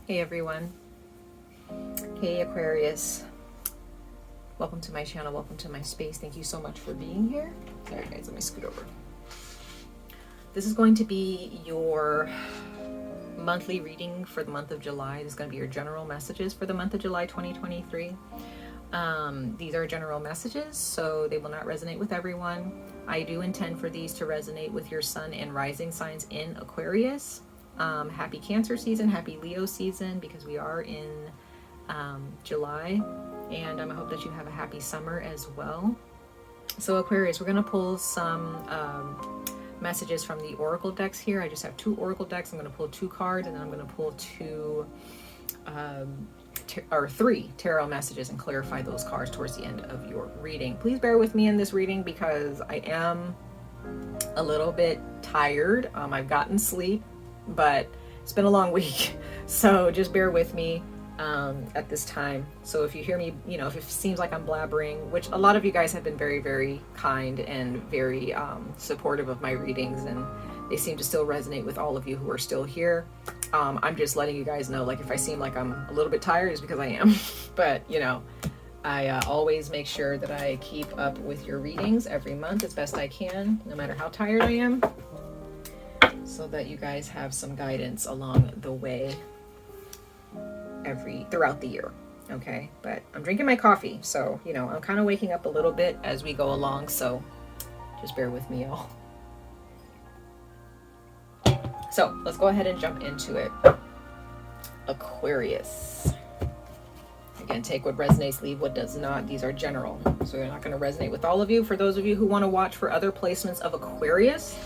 Hey everyone. Hey Aquarius. Welcome to my channel. Welcome to my space. Thank you so much for being here. Sorry guys, let me scoot over. This is going to be your monthly reading for the month of July. This is going to be your general messages for the month of July 2023. These are general messages, so they will not resonate with everyone. I do intend for these to resonate with your sun and rising signs in Aquarius. Happy Cancer season, happy Leo season, because we are in July, and I hope that you have a happy summer as well. So Aquarius, we're going to pull some messages from the oracle decks here. I just have 2 oracle decks. I'm going to pull 2 cards, and then I'm going to pull 3 tarot messages and clarify those cards towards the end of your reading. Please bear with me in this reading because I am a little bit tired. I've gotten sleep, but it's been a long week, so just bear with me at this time. So if you hear me, if it seems like I'm blabbering, which a lot of you guys have been very, very kind and very supportive of my readings, and they seem to still resonate with all of you who are still here. I'm just letting you guys know, like, if I seem like I'm a little bit tired, it's because I am. But I always make sure that I keep up with your readings every month as best I can, no matter how tired I am, so that you guys have some guidance along the way throughout the year. Okay, but I'm drinking my coffee, so I'm kind of waking up a little bit as we go along, so just bear with me, y'all. So let's go ahead and jump into it. Aquarius. Again, take what resonates, leave what does not. These are general, so they're not going to resonate with all of you. For those of you who want to watch for other placements of Aquarius,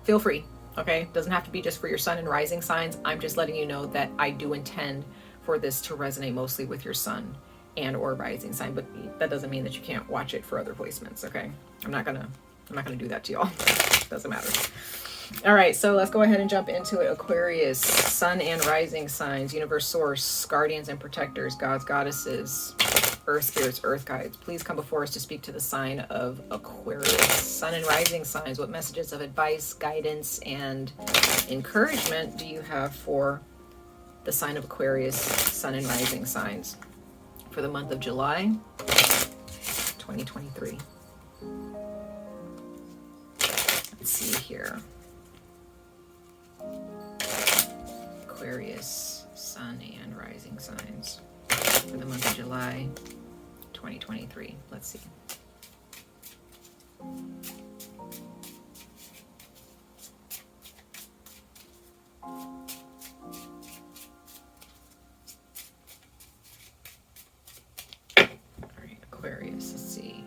feel free. Okay, doesn't have to be just for your sun and rising signs. I'm just letting you know that I do intend for this to resonate mostly with your sun and or rising sign, but that doesn't mean that you can't watch it for other placements. Okay, I'm not gonna do that to y'all. Doesn't matter. All right, so let's go ahead and jump into it. Aquarius, sun and rising signs, universe source, guardians and protectors, gods, goddesses, earth spirits, earth guides, please come before us to speak to the sign of Aquarius. Sun and rising signs, what messages of advice, guidance, and encouragement do you have for the sign of Aquarius, sun and rising signs for the month of July 2023? Let's see here. Aquarius, sun and rising signs for the month of July 2023. Let's see. All right, Aquarius, let's see.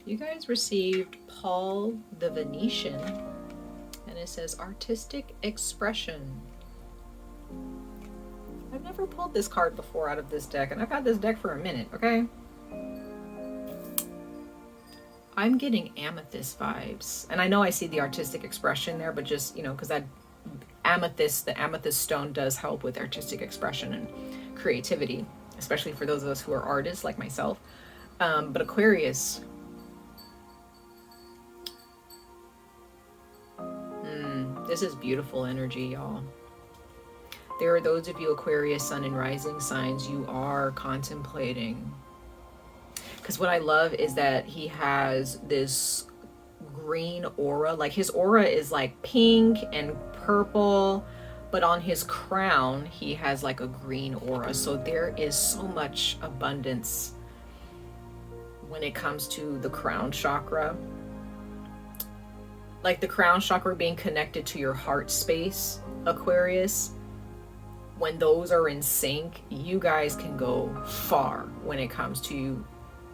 You guys received Paul the Venetian, and it says artistic expression. I've never pulled this card before out of this deck, and I've had this deck for a minute, okay? I'm getting amethyst vibes, and I know I see the artistic expression there, but just, because that amethyst, the amethyst stone does help with artistic expression and creativity, especially for those of us who are artists like myself. But Aquarius, this is beautiful energy, y'all. There are those of you Aquarius, sun and rising signs, you are contemplating. Because what I love is that he has this green aura. Like, his aura is like pink and purple, but on his crown, he has like a green aura. So there is so much abundance when it comes to the crown chakra. Like the crown chakra being connected to your heart space, Aquarius. When those are in sync, you guys can go far when it comes to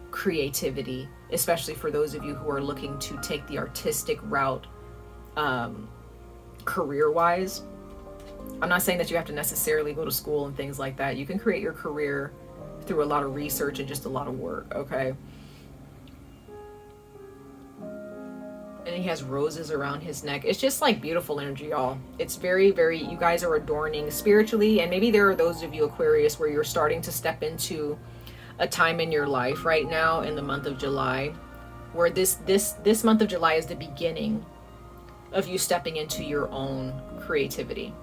creativity, especially for those of you who are looking to take the artistic route career-wise. I'm not saying that you have to necessarily go to school and things like that. You can create your career through a lot of research and just a lot of work, okay? And he has roses around his neck. It's just like beautiful energy, y'all. It's very, very, you guys are adorning spiritually. And maybe there are those of you Aquarius where you're starting to step into a time in your life right now in the month of July where this month of July is the beginning of you stepping into your own creativity.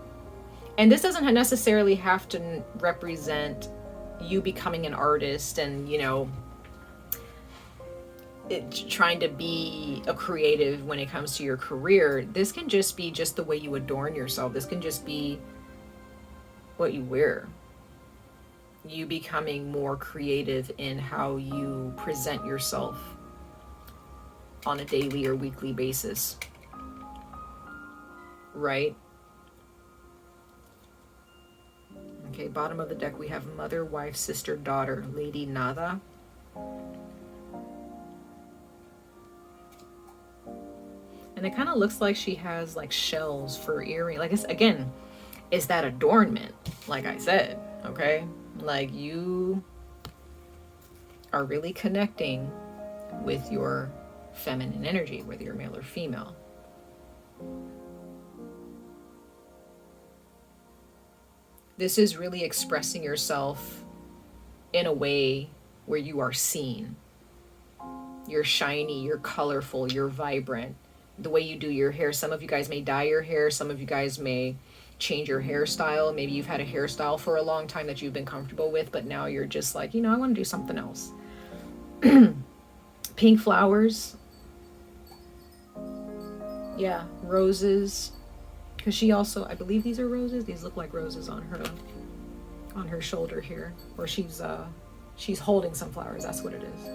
And this doesn't necessarily have to represent you becoming an artist and, you know, trying to be a creative when it comes to your career. This can just be just the way you adorn yourself. This can just be what you wear. You becoming more creative in how you present yourself on a daily or weekly basis. Right? Okay, bottom of the deck we have mother, wife, sister, daughter, Lady Nada. And it kind of looks like she has like shells for earring. Like, it's, again, it's that adornment, like I said, okay? Like, you are really connecting with your feminine energy, whether you're male or female. This is really expressing yourself in a way where you are seen. You're shiny, you're colorful, you're vibrant. The way you do your hair, some of you guys may dye your hair, some of you guys may change your hairstyle. Maybe you've had a hairstyle for a long time that you've been comfortable with, but now you're just like, you know, I want to do something else. Pink flowers. Yeah, roses. Because she also, I believe these are roses. These look like roses on her shoulder here. Or she's holding some flowers, that's what it is.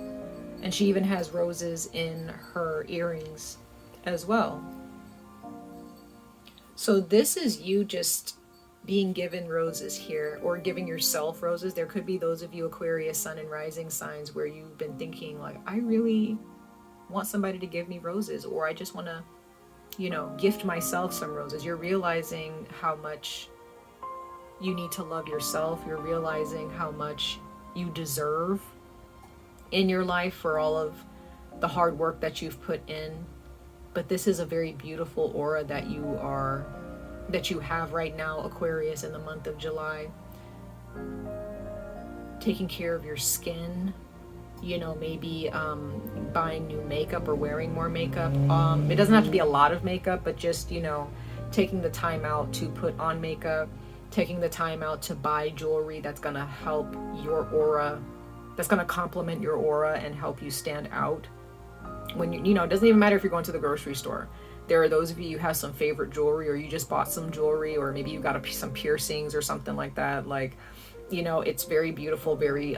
And she even has roses in her earrings as well. So this is you just being given roses here, or giving yourself roses. There could be those of you Aquarius sun and rising signs where you've been thinking like, I really want somebody to give me roses, or I just want to, you know, gift myself some roses. You're realizing how much you need to love yourself. You're realizing how much you deserve in your life for all of the hard work that you've put in. But this is a very beautiful aura that you have right now, Aquarius, in the month of July. Taking care of your skin, you know, maybe buying new makeup or wearing more makeup. It doesn't have to be a lot of makeup, but just, you know, taking the time out to put on makeup, taking the time out to buy jewelry that's going to help your aura, that's going to complement your aura and help you stand out. When you know, it doesn't even matter if you're going to the grocery store. There are those of you who have some favorite jewelry, or you just bought some jewelry, or maybe you got some piercings or something like that. Like, you know, it's very beautiful, very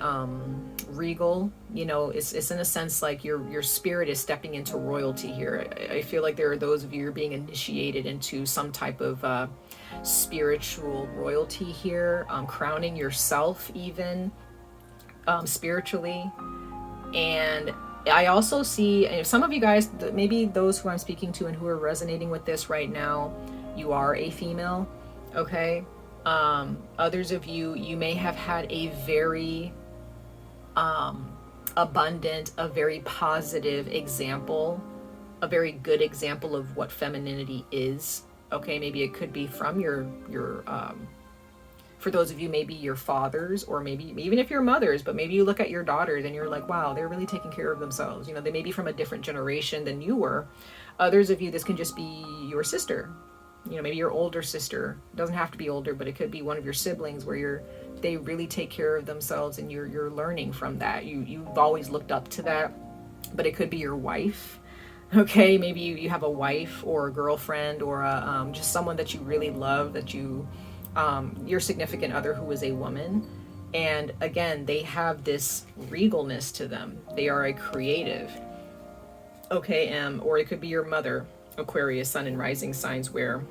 regal. You know, it's in a sense like your spirit is stepping into royalty here. I feel like there are those of you who are being initiated into some type of spiritual royalty here, crowning yourself even spiritually. And I also see some of you guys, maybe those who I'm speaking to and who are resonating with this right now, you are a female, okay? Others of you, you may have had a very abundant, a very positive example, a very good example of what femininity is, okay? Maybe it could be from your for those of you, maybe your fathers, or maybe even if you're mothers, but maybe you look at your daughters and you're like, wow, they're really taking care of themselves. You know, they may be from a different generation than you were. Others of you, this can just be your sister. You know, maybe your older sister. It doesn't have to be older, but it could be one of your siblings where they really take care of themselves, and you're learning from that. You've always looked up to that. But it could be your wife. Okay, maybe you have a wife or a girlfriend, or just someone that you really love, that your significant other who is a woman. And again, they have this regalness to them. They are a creative. Okay, or it could be your mother, Aquarius sun and rising signs, where,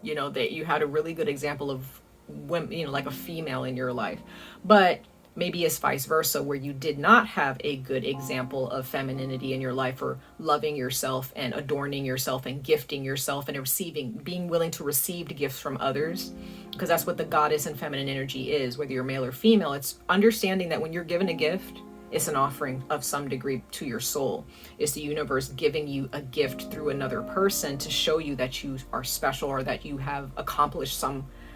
you know, that you had a really good example of women, you know, like a female in your life. But maybe it's vice versa, where you did not have a good example of femininity in your life, or loving yourself and adorning yourself and gifting yourself and receiving, being willing to receive gifts from others, because that's what the goddess and feminine energy is, whether you're male or female. It's understanding that when you're given a gift, it's an offering of some degree to your soul. It's the universe giving you a gift through another person to show you that you are special, or that you have accomplished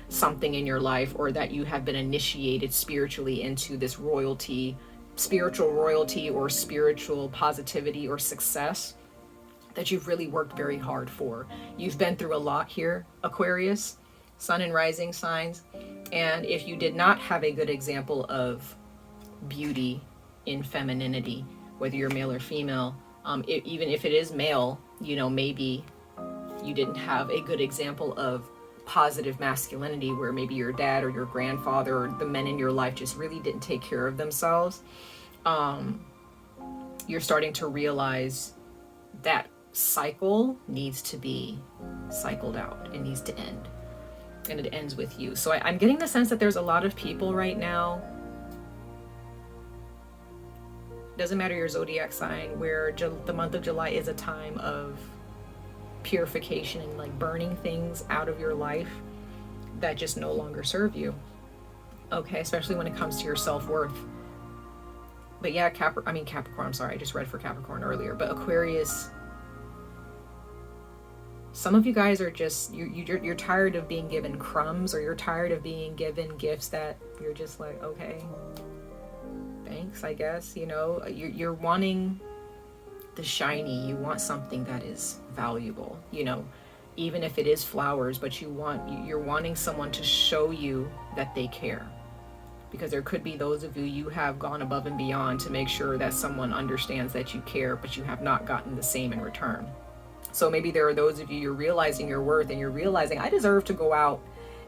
something in your life, or that you have been initiated spiritually into this royalty spiritual royalty or spiritual positivity or success that you've really worked very hard for. You've been through a lot here, Aquarius, sun and rising signs. And if you did not have a good example of beauty in femininity, whether you're male or female, even if it is male, you know, maybe you didn't have a good example of positive masculinity, where maybe your dad or your grandfather or the men in your life just really didn't take care of themselves. You're starting to realize that cycle needs to be cycled out. It needs to end, and it ends with you. So I'm getting the sense that there's a lot of people right now, doesn't matter your zodiac sign, where the month of July is a time of purification and like burning things out of your life that just no longer serve you. Okay, especially when it comes to your self-worth. But yeah, Capricorn, I'm sorry, I just read for Capricorn earlier, but Aquarius, some of you guys are just, you're tired of being given crumbs, or you're tired of being given gifts that you're just like, okay, thanks, I guess. You know, you're wanting the shiny, you want something that is valuable, you know, even if it is flowers, but you're wanting someone to show you that they care. Because there could be those of you have gone above and beyond to make sure that someone understands that you care, but you have not gotten the same in return. So maybe there are those of you, you're realizing your worth, and you're realizing, I deserve to go out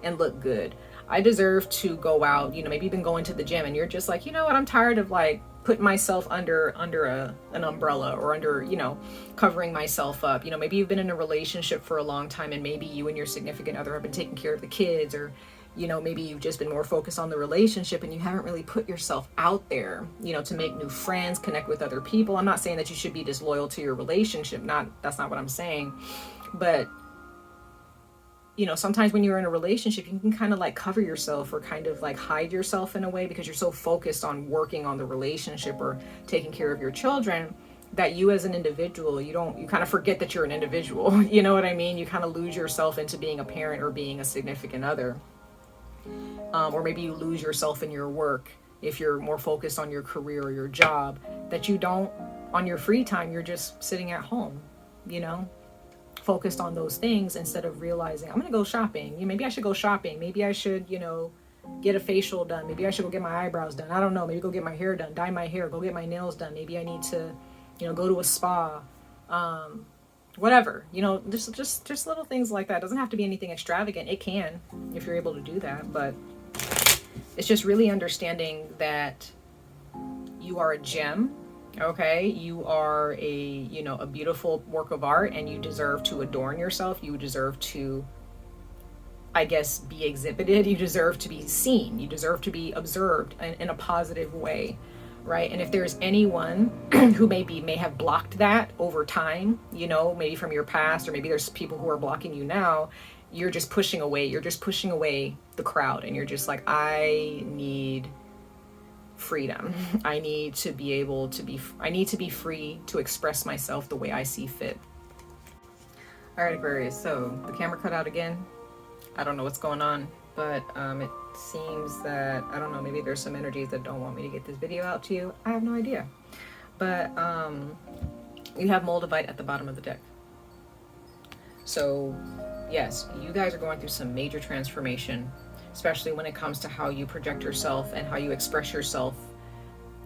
and look good. I deserve to go out, you know, maybe you've been going to the gym and you're just like, you know what, I'm tired of like putting myself under an umbrella, or under, you know, covering myself up. You know, maybe you've been in a relationship for a long time, and maybe you and your significant other have been taking care of the kids, or, you know, maybe you've just been more focused on the relationship and you haven't really put yourself out there, you know, to make new friends, connect with other people. I'm not saying that you should be disloyal to your relationship. That's not what I'm saying. But, you know, sometimes when you're in a relationship, you can kind of like cover yourself, or kind of like hide yourself in a way, because you're so focused on working on the relationship or taking care of your children, that you as an individual, you kind of forget that you're an individual. You know what I mean? You kind of lose yourself into being a parent or being a significant other. Or maybe you lose yourself in your work if you're more focused on your career or your job, that you don't, on your free time, you're just sitting at home, you know, focused on those things, instead of realizing, I'm going to go shopping. Maybe I should go shopping. Maybe I should, you know, get a facial done. Maybe I should go get my eyebrows done. I don't know. Maybe go get my hair done, dye my hair, go get my nails done. Maybe I need to, you know, go to a spa. Whatever, you know, just little things like that. It doesn't have to be anything extravagant. It can, if you're able to do that, but it's just really understanding that you are a gem. Okay, you are a beautiful work of art, and you deserve to adorn yourself. You deserve to, I guess, be exhibited. You deserve to be seen. You deserve to be observed in a positive way. Right? And if there's anyone who may have blocked that over time, you know, maybe from your past, or maybe there's people who are blocking you now, you're just pushing away the crowd, and you're just like, I need freedom. I need to be free to express myself the way I see fit. All right, Aquarius, so the camera cut out again. I don't know what's going on, but it seems that, I don't know, maybe there's some energies that don't want me to get this video out to you. I have no idea. But you have Moldavite at the bottom of the deck. So yes, you guys are going through some major transformation, especially when it comes to how you project yourself and how you express yourself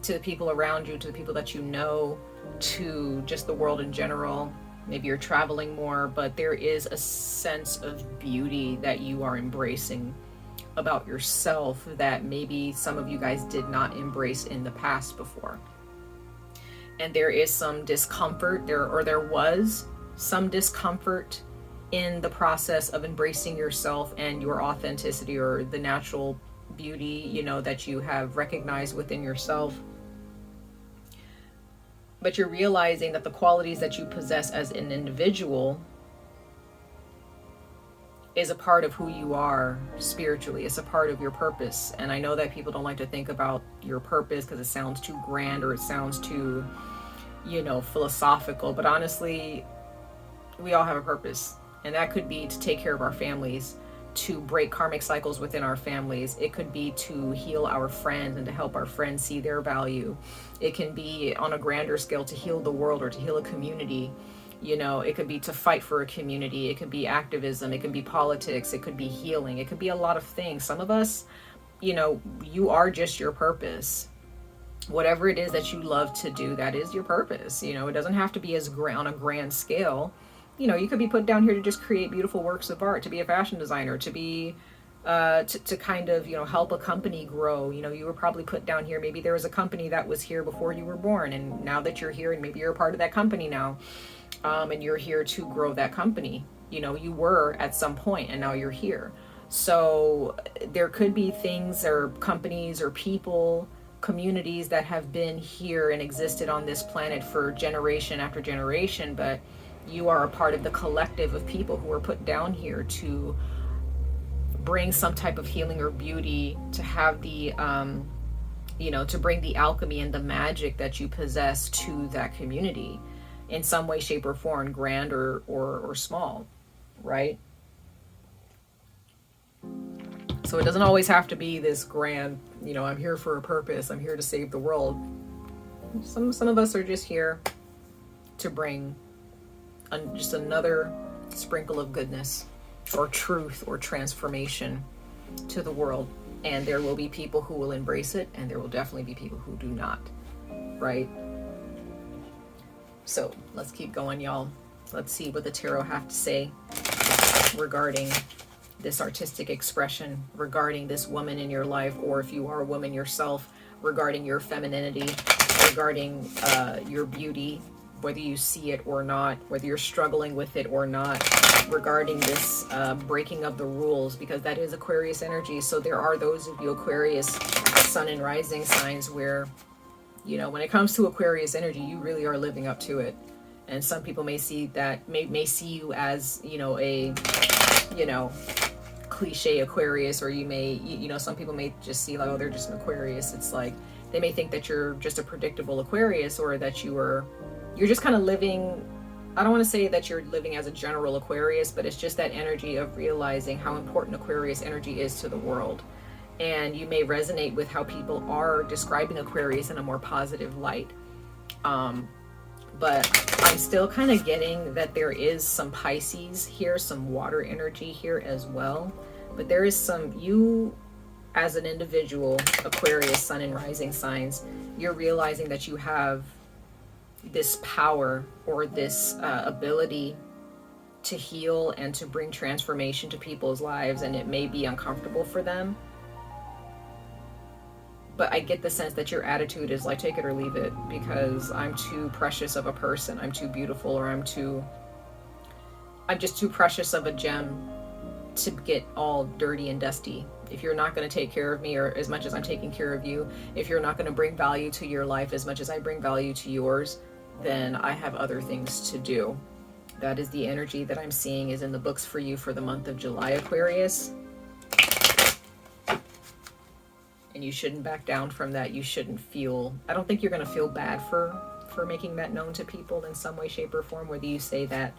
to the people around you, to the people that you know, to just the world in general. Maybe you're traveling more, but there is a sense of beauty that you are embracing about yourself that maybe some of you guys did not embrace in the past before. And there is some discomfort there was some discomfort in the process of embracing yourself and your authenticity, or the natural beauty, you know, that you have recognized within yourself. But you're realizing that the qualities that you possess as an individual is a part of who you are spiritually. It's a part of your purpose. And I know that people don't like to think about your purpose because it sounds too grand, or it sounds too, you know, philosophical. But honestly, we all have a purpose. And that could be to take care of our families, to break karmic cycles within our families. It could be to heal our friends and to help our friends see their value. It can be on a grander scale to heal the world or to heal a community. You know, it could be to fight for a community. It could be activism. It could be politics. It could be healing. It could be a lot of things. Some of us, you know, you are just your purpose. Whatever it is that you love to do, that is your purpose. You know, it doesn't have to be as on a grand scale. You know, you could be put down here to just create beautiful works of art, to be a fashion designer, to be to kind of, you know, help a company grow. You know, you were probably put down here. Maybe there was a company that was here before you were born, and now that you're here, and maybe you're a part of that company now, and you're here to grow that company. You know, you were at some point, and now you're here. So there could be things or companies or people, communities that have been here and existed on this planet for generation after generation, but you are a part of the collective of people who are put down here to bring some type of healing or beauty, to have the, you know, to bring the alchemy and the magic that you possess to that community in some way, shape, or form, grand or small, right? So it doesn't always have to be this grand, you know, I'm here for a purpose, I'm here to save the world. Some of us are just here to bring just another sprinkle of goodness or truth or transformation to the world. And there will be people who will embrace it, and there will definitely be people who do not, right? So let's keep going, y'all. Let's see what the tarot have to say regarding this artistic expression, regarding this woman in your life, or if you are a woman yourself, regarding your femininity, regarding your beauty, whether you see it or not, whether you're struggling with it or not, regarding this breaking of the rules, because that is Aquarius energy. So there are those of you Aquarius sun and rising signs where, you know, when it comes to Aquarius energy, you really are living up to it. And some people may see that, may see you as, you know, a, you know, cliche Aquarius, or you may, you know, some people may just see like, oh, they're just an Aquarius. It's like, they may think that you're just a predictable Aquarius, or that you're just kind of living, I don't want to say that you're living as a general Aquarius, but it's just that energy of realizing how important Aquarius energy is to the world. And you may resonate with how people are describing Aquarius in a more positive light. But I'm still kind of getting that there is some Pisces here, some water energy here as well. But there is some, you as an individual, Aquarius, sun and rising signs, you're realizing that you have this power or this ability to heal and to bring transformation to people's lives, and it may be uncomfortable for them, but I get the sense that your attitude is like, take it or leave it, because I'm too precious of a person, I'm too beautiful, or I'm just too precious of a gem to get all dirty and dusty. If you're not going to take care of me, or as much as I'm taking care of you, if you're not going to bring value to your life as much as I bring value to yours, then I have other things to do. That is the energy that I'm seeing is in the books for you for the month of July, Aquarius. And you shouldn't back down from that. You shouldn't feel, I don't think you're going to feel bad for making that known to people in some way, shape, or form, whether you say that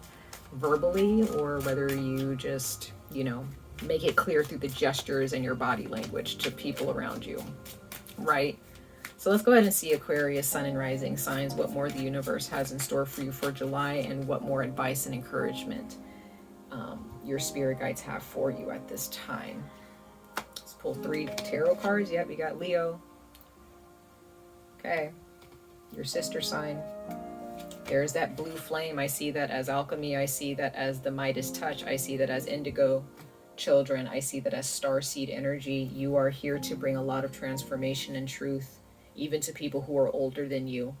verbally or whether you just, you know, make it clear through the gestures and your body language to people around you, right? So let's go ahead and see, Aquarius, sun and rising signs, what more the universe has in store for you for July, and what more advice and encouragement your spirit guides have for you at this time. Let's pull 3 tarot cards. Yep, we got Leo. Okay, your sister sign. There's that blue flame. I see that as alchemy. I see that as the Midas touch. I see that as indigo children. I see that as starseed energy. You are here to bring a lot of transformation and truth, even to people who are older than you.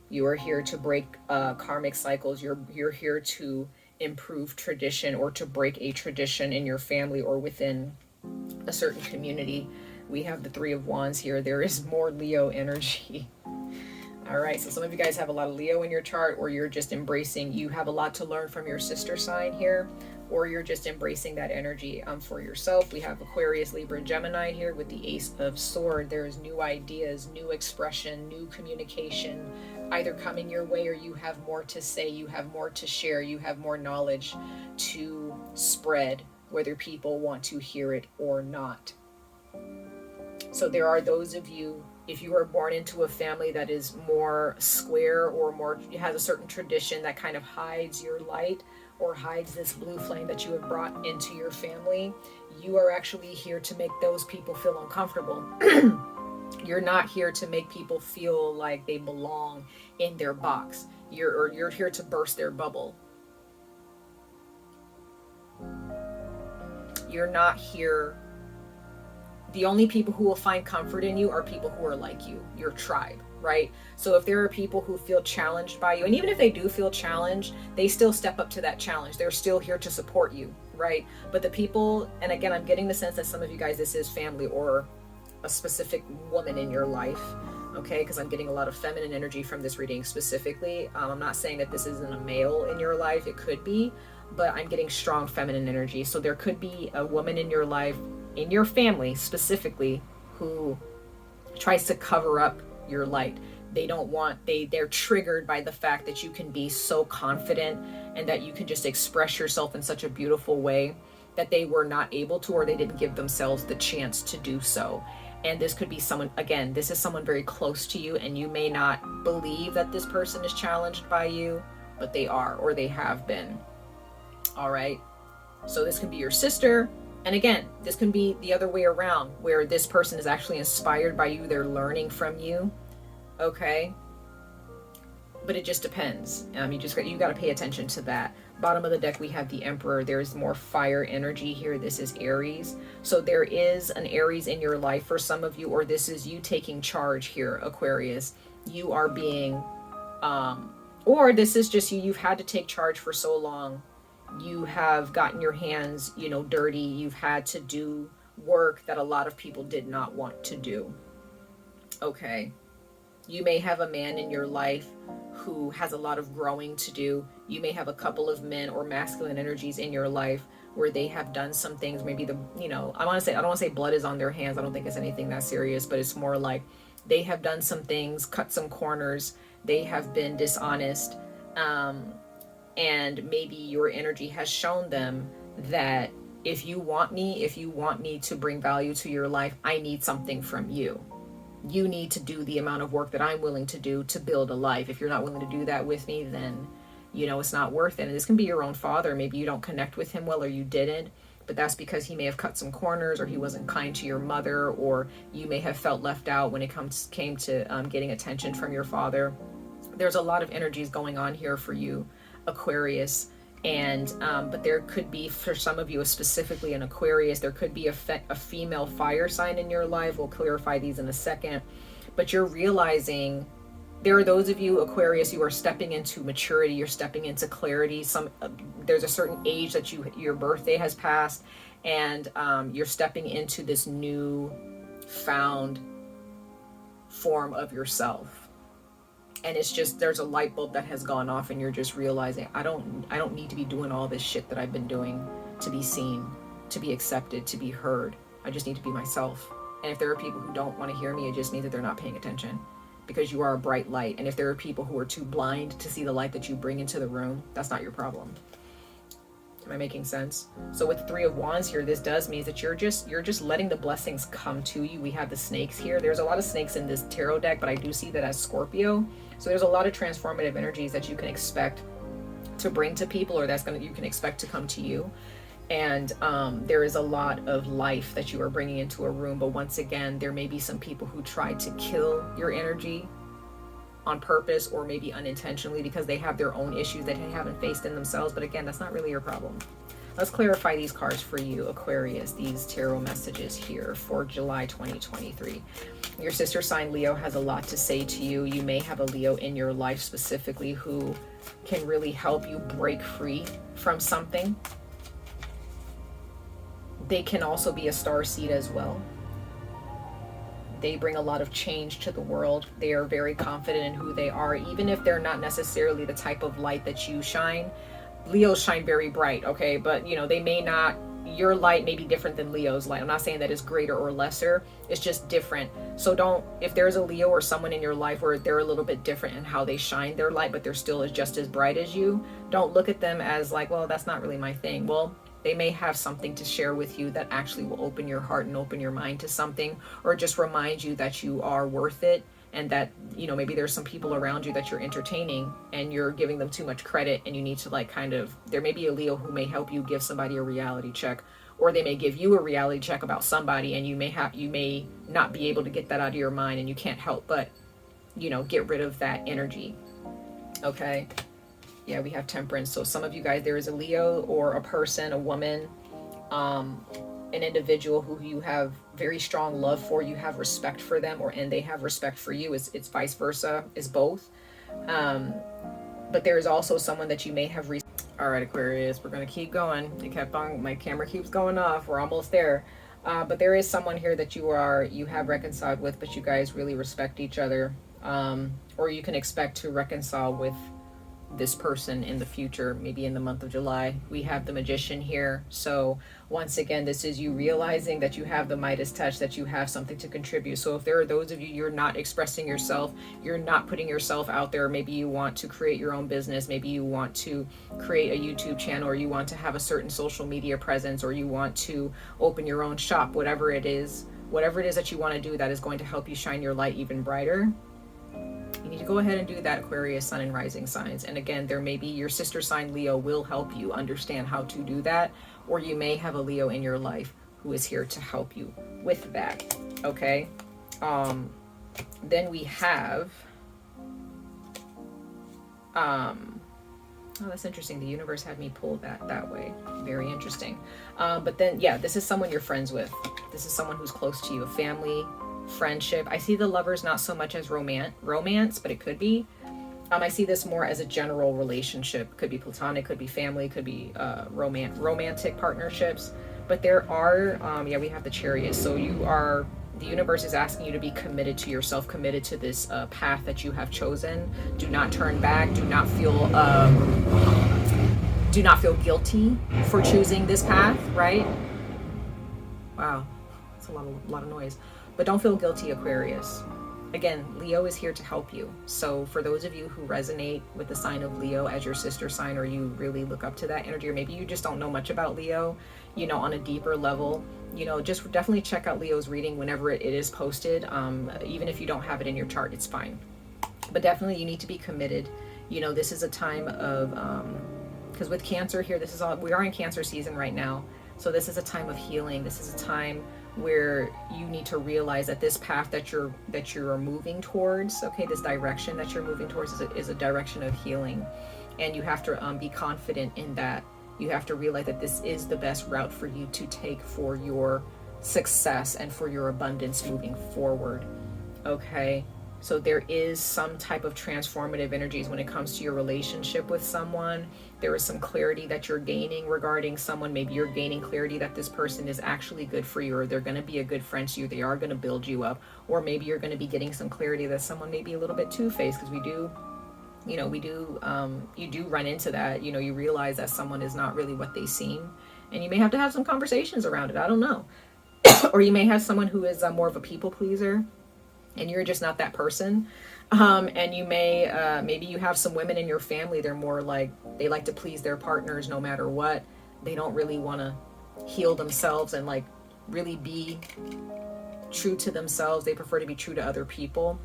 You are here to break karmic cycles. You're here to improve tradition, or to break a tradition in your family or within a certain community. We have the 3 of Wands here. There is more Leo energy. All right, so some of you guys have a lot of Leo in your chart, or you're just embracing, you have a lot to learn from your sister sign here, or you're just embracing that energy for yourself. We have Aquarius, Libra, and Gemini here with the Ace of Swords. There's new ideas, new expression, new communication, either coming your way, or you have more to say, you have more to share, you have more knowledge to spread whether people want to hear it or not. So there are those of you, if you are born into a family that is more square or more has a certain tradition that kind of hides your light or hides this blue flame that you have brought into your family, you are actually here to make those people feel uncomfortable. You're not here to make people feel like they belong in their box. You're here to burst their bubble. You're not here. The only people who will find comfort in you are people who are like you, your tribe, right? So if there are people who feel challenged by you, and even if they do feel challenged, they still step up to that challenge. They're still here to support you, right? But the people, and again, I'm getting the sense that some of you guys, this is family or a specific woman in your life, okay? Because I'm getting a lot of feminine energy from this reading specifically. I'm not saying that this isn't a male in your life. It could be, but I'm getting strong feminine energy. So there could be a woman in your life, in your family specifically, who tries to cover up your light. They don't want, they're triggered by the fact that you can be so confident and that you can just express yourself in such a beautiful way that they were not able to, or they didn't give themselves the chance to do so. And this could be someone, again, this is someone very close to you, and you may not believe that this person is challenged by you, but they are, or they have been. All right. So this can be your sister. And again, this can be the other way around, where this person is actually inspired by you. They're learning from you. Okay. But it just depends. You got to pay attention to that. Bottom of the deck, we have the Emperor. There's more fire energy here. This is Aries. So there is an Aries in your life for some of you, or this is you taking charge here, Aquarius. You are being, or this is just you've had to take charge for so long. You have gotten your hands, dirty. You've had to do work that a lot of people did not want to do. Okay. You may have a man in your life who has a lot of growing to do. You may have a couple of men or masculine energies in your life where they have done some things. Maybe I don't want to say blood is on their hands. I don't think it's anything that serious, but it's more like they have done some things, cut some corners. They have been dishonest. And maybe your energy has shown them that if you want me to bring value to your life, I need something from you. You need to do the amount of work that I'm willing to do to build a life. If you're not willing to do that with me, then, it's not worth it. And this can be your own father. Maybe you don't connect with him well, or you didn't, but that's because he may have cut some corners, or he wasn't kind to your mother, or you may have felt left out when it came to getting attention from your father. There's a lot of energies going on here for you, Aquarius. And but there could be, for some of you, specifically an Aquarius, there could be a female fire sign in your life. We'll clarify these in a second. But you're realizing there are those of you, Aquarius, you are stepping into maturity. You're stepping into clarity. There's a certain age that your birthday has passed, and you're stepping into this new found form of yourself. And it's just, there's a light bulb that has gone off, and you're just realizing, I don't need to be doing all this shit that I've been doing to be seen, to be accepted, to be heard. I just need to be myself. And if there are people who don't want to hear me, it just means that they're not paying attention, because you are a bright light. And if there are people who are too blind to see the light that you bring into the room, that's not your problem. Am I making sense? So with Three of Wands here, this does mean that you're just letting the blessings come to you. We have the snakes here. There's a lot of snakes in this tarot deck, but I do see that as Scorpio. So there's a lot of transformative energies that you can expect to bring to people, or you can expect to come to you. And there is a lot of life that you are bringing into a room. But once again, there may be some people who try to kill your energy on purpose, or maybe unintentionally, because they have their own issues that they haven't faced in themselves. But again, that's not really your problem. Let's clarify these cards for you, Aquarius, these tarot messages here for July 2023. Your sister sign Leo has a lot to say to you. You may have a Leo in your life specifically who can really help you break free from something. They can also be a starseed as well. They bring a lot of change to the world. They are very confident in who they are, even if they're not necessarily the type of light that you shine. Leos shine very bright, okay? But, they may not, your light may be different than Leo's light. I'm not saying that it's greater or lesser. It's just different. So if there's a Leo or someone in your life where they're a little bit different in how they shine their light, but they're still just as bright as you, don't look at them as like, well, that's not really my thing. Well, They may have something to share with you that actually will open your heart and open your mind to something, or just remind you that you are worth it, and that, you know, maybe there's some people around you that you're entertaining and you're giving them too much credit, and you need to like kind of, there may be a Leo who may help you give somebody a reality check, or they may give you a reality check about somebody, and you may not be able to get that out of your mind, and you can't help but, you know, get rid of that energy. Okay. Yeah, we have Temperance. So some of you guys, there is a Leo or a person, a woman, an individual who you have very strong love for, you have respect for them, and they have respect for you. It's vice versa, it's both. But there is also someone that you may have all right, Aquarius, we're going to keep going. It kept on, my camera keeps going off. We're almost there. But there is someone here that you have reconciled with, but you guys really respect each other. Or you can expect to reconcile with this person in the future, maybe in the month of July. We have the Magician here. So once again, this is you realizing that you have the Midas touch, that you have something to contribute. So if there are those of you, you're not expressing yourself, you're not putting yourself out there, maybe you want to create your own business, maybe you want to create a YouTube channel, or you want to have a certain social media presence, or you want to open your own shop, whatever it is that you want to do that is going to help you shine your light even brighter. You need to go ahead and do that, Aquarius, Sun and Rising signs. And again, there may be your sister sign Leo will help you understand how to do that, or you may have a Leo in your life who is here to help you with that. Okay. Then we have oh, that's interesting. The universe had me pull that way. Very interesting. But then, yeah, this is someone you're friends with. This is someone who's close to you, a family, friendship. I see the Lovers not so much as romance, but it could be. I see this more as a general relationship. Could be platonic, could be family, could be romantic partnerships. But there are, yeah, we have the Chariot. So the universe is asking you to be committed to yourself, committed to this path that you have chosen. Do not turn back. Do not feel guilty for choosing this path, right? Wow, that's a lot of noise. But don't feel guilty, Aquarius. Again, Leo is here to help you. So for those of you who resonate with the sign of Leo as your sister sign, or you really look up to that energy, or maybe you just don't know much about Leo, you know, on a deeper level, you know, just definitely check out Leo's reading whenever it is posted. Even if you don't have it in your chart, it's fine. But definitely you need to be committed. You know, this is a time of, because with Cancer here, we are in Cancer season right now. So this is a time of healing. This is a time where you need to realize that this path that you're moving towards, okay, this direction that you're moving towards is a direction of healing, and you have to be confident in that. You have to realize that this is the best route for you to take for your success and for your abundance moving forward. Okay, so there is some type of transformative energies when it comes to your relationship with someone. There is some clarity that you're gaining regarding someone. Maybe you're gaining clarity that this person is actually good for you, or they're going to be a good friend to you. They are going to build you up. Or maybe you're going to be getting some clarity that someone may be a little bit two-faced, because you do run into that. You know, you realize that someone is not really what they seem, and you may have to have some conversations around it. I don't know. Or you may have someone who is more of a people pleaser, and you're just not that person. And you may, maybe you have some women in your family, they're more like, they like to please their partners no matter what. They don't really want to heal themselves and like really be true to themselves. They prefer to be true to other people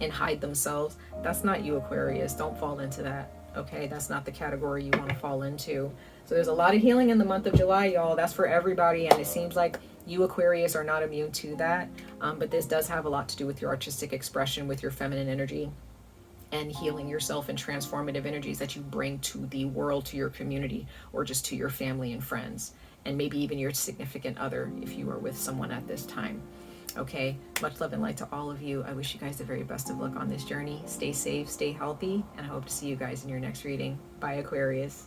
and hide themselves. That's not you, Aquarius. Don't fall into that. Okay, that's not the category you want to fall into. So there's a lot of healing in the month of July, y'all. That's for everybody, and it seems like you, Aquarius, are not immune to that. But this does have a lot to do with your artistic expression, with your feminine energy, and healing yourself and transformative energies that you bring to the world, to your community, or just to your family and friends, and maybe even your significant other if you are with someone at this time. Okay, much love and light to all of you. I wish you guys the very best of luck on this journey. Stay safe, stay healthy, and I hope to see you guys in your next reading. Bye, Aquarius.